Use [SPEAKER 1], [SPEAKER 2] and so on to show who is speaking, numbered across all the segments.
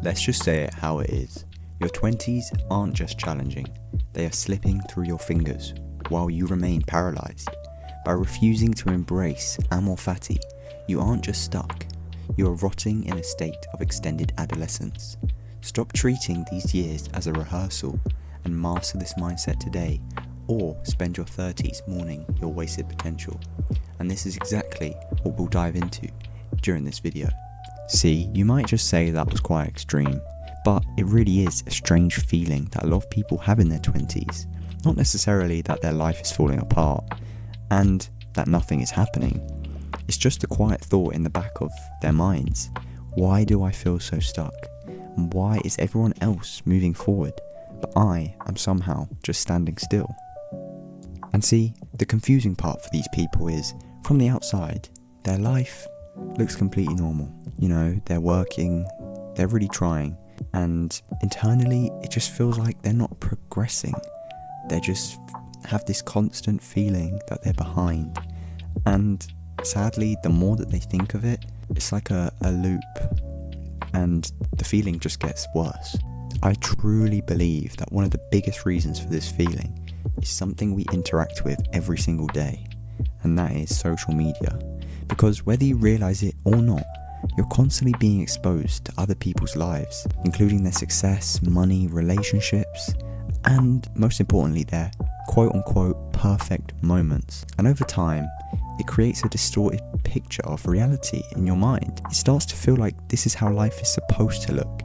[SPEAKER 1] Let's just say it how it is. Your 20s aren't just challenging, they are slipping through your fingers while you remain paralysed. By refusing to embrace amor fati, you aren't just stuck, you are rotting in a state of extended adolescence. Stop treating these years as a rehearsal and master this mindset today, or spend your 30s mourning your wasted potential. And this is exactly what we'll dive into during this video. See, you might just say that was quite extreme, but it really is a strange feeling that a lot of people have in their 20s. Not necessarily that their life is falling apart and that nothing is happening. It's just a quiet thought in the back of their minds. Why do I feel so stuck? And why is everyone else moving forward, but I am somehow just standing still? And see, the confusing part for these people is, from the outside, their life looks completely normal. You know, they're working, they're really trying, and internally it just feels like they're not progressing. They just have this constant feeling that they're behind. And sadly, the more that they think of it, it's like a loop, and the feeling just gets worse. I truly believe that one of the biggest reasons for this feeling is something we interact with every single day, and that is social media. Because whether you realise it or not, you're constantly being exposed to other people's lives, including their success, money, relationships, and most importantly, their quote-unquote perfect moments. And over time, it creates a distorted picture of reality in your mind. It starts to feel like this is how life is supposed to look.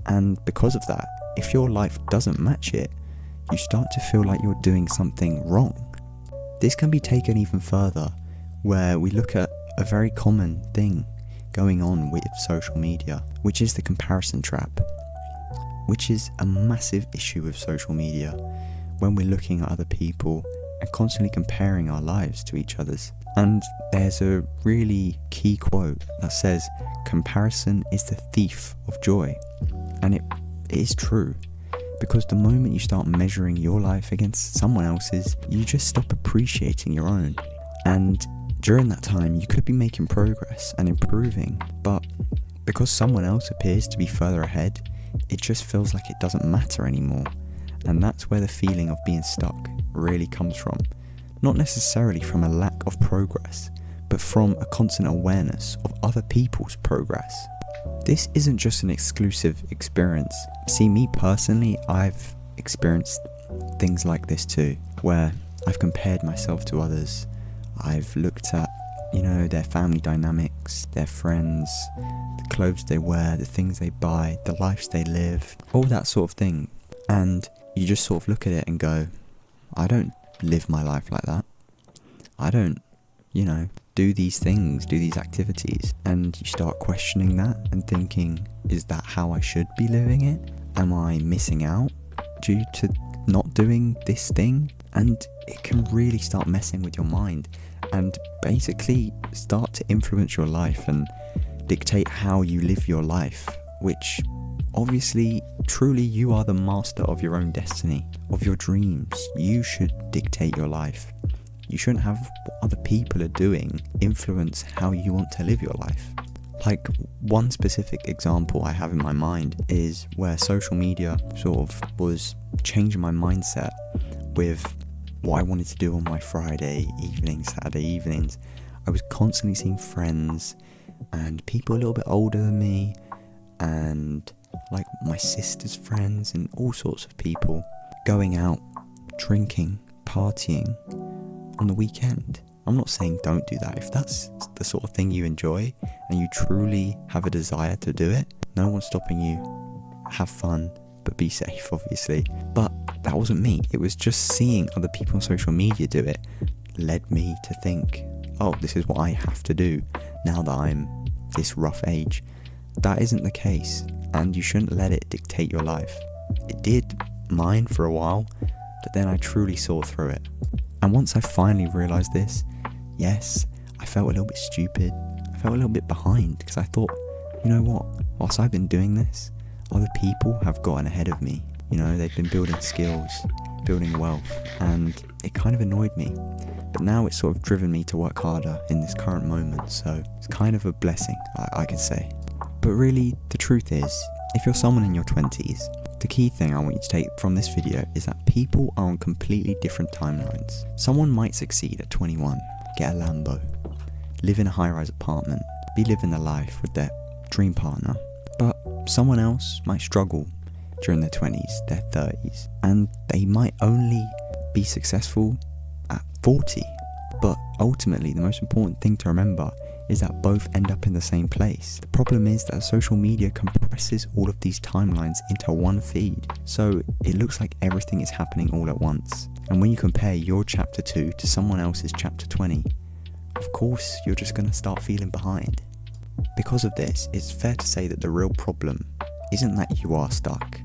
[SPEAKER 1] And because of that, if your life doesn't match it, you start to feel like you're doing something wrong. This can be taken even further, where we look at a very common thing going on with social media, which is the comparison trap, which is a massive issue with social media when we're looking at other people and constantly comparing our lives to each other's. And there's a really key quote that says, "Comparison is the thief of joy." And it is true, because the moment you start measuring your life against someone else's, you just stop appreciating your own. And during that time, you could be making progress and improving, but because someone else appears to be further ahead, it just feels like it doesn't matter anymore. And that's where the feeling of being stuck really comes from. Not necessarily from a lack of progress, but from a constant awareness of other people's progress. This isn't just an exclusive experience. See, me personally, I've experienced things like this too, where I've compared myself to others. I've looked at, their family dynamics, their friends, the clothes they wear, the things they buy, the lives they live, all that sort of thing. And you just sort of look at it and go, I don't live my life like that. I don't, do these things, do these activities. And you start questioning that and thinking, is that how I should be living it? Am I missing out due to not doing this thing? And it can really start messing with your mind and basically start to influence your life and dictate how you live your life, which obviously, truly, you are the master of your own destiny, of your dreams. You should dictate your life. You shouldn't have what other people are doing influence how you want to live your life. Like, one specific example I have in my mind is where social media sort of was changing my mindset with what I wanted to do on my Friday evenings, Saturday evenings. I was constantly seeing friends and people a little bit older than me, and like my sister's friends and all sorts of people going out, drinking, partying on the weekend. I'm not saying don't do that. If that's the sort of thing you enjoy and you truly have a desire to do it, no one's stopping you. Have fun, but be safe, obviously. But that wasn't me. It was just seeing other people on social media do it led me to think, oh, this is what I have to do now that I'm this rough age. That isn't the case, and you shouldn't let it dictate your life. It did mine for a while, but then I truly saw through it. And once I finally realised this, yes, I felt a little bit stupid. I felt a little bit behind, because I thought, you know what, whilst I've been doing this, other people have gotten ahead of me. They've been building skills, building wealth, and it kind of annoyed me. But now it's sort of driven me to work harder in this current moment, so it's kind of a blessing, I could say. But really, the truth is, If you're someone in your 20s, the key thing I want you to take from this video is that people are on completely different timelines. Someone might succeed at 21, get a Lambo, live in a high-rise apartment, be living the life with their dream partner, but someone else might struggle during their 20s, their 30s, and they might only be successful at 40. But ultimately, the most important thing to remember is that both end up in the same place. The problem is that social media compresses all of these timelines into one feed, so it looks like everything is happening all at once. And when you compare your chapter 2 to someone else's chapter 20, of course you're just going to start feeling behind. Because of this, it's fair to say that the real problem isn't that you are stuck.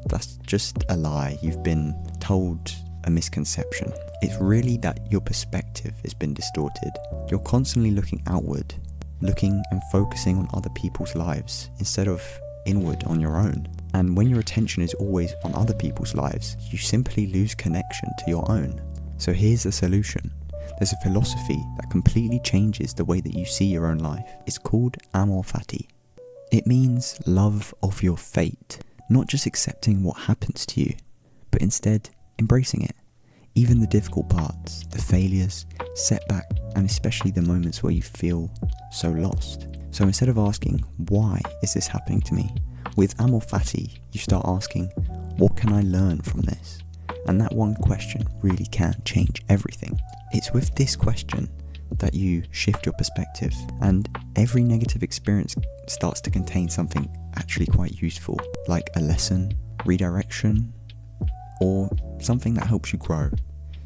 [SPEAKER 1] That's just a lie. You've been told a misconception. It's really that your perspective has been distorted. You're constantly looking outward, looking and focusing on other people's lives instead of inward on your own. And when your attention is always on other people's lives, you simply lose connection to your own. So here's the solution. There's a philosophy that completely changes the way that you see your own life. It's called amor fati. It means love of your fate, not just accepting what happens to you, but instead embracing it. Even the difficult parts, the failures, setback, and especially the moments where you feel so lost. So instead of asking, why is this happening to me? With amor fati, you start asking, what can I learn from this? And that one question really can change everything. It's with this question that you shift your perspective, and every negative experience starts to contain something actually quite useful, like a lesson, redirection, or something that helps you grow,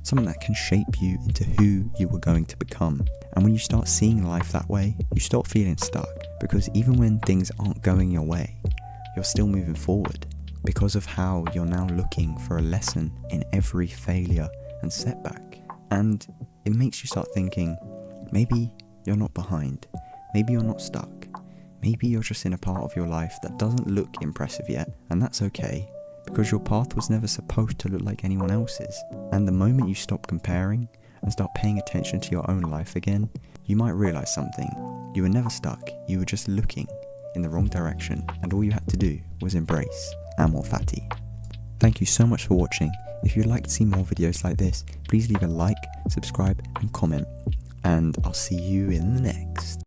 [SPEAKER 1] something that can shape you into who you were going to become. And when you start seeing life that way, you stop feeling stuck, because even when things aren't going your way, you're still moving forward because of how you're now looking for a lesson in every failure and setback. And it makes you start thinking, maybe you're not behind, maybe you're not stuck, maybe you're just in a part of your life that doesn't look impressive yet, and that's okay, because your path was never supposed to look like anyone else's. And the moment you stop comparing and start paying attention to your own life again, you might realize something. You were never stuck, you were just looking in the wrong direction, and all you had to do was embrace amor fati. Thank you so much for watching. If you'd like to see more videos like this, please leave a like, subscribe and comment, and I'll see you in the next.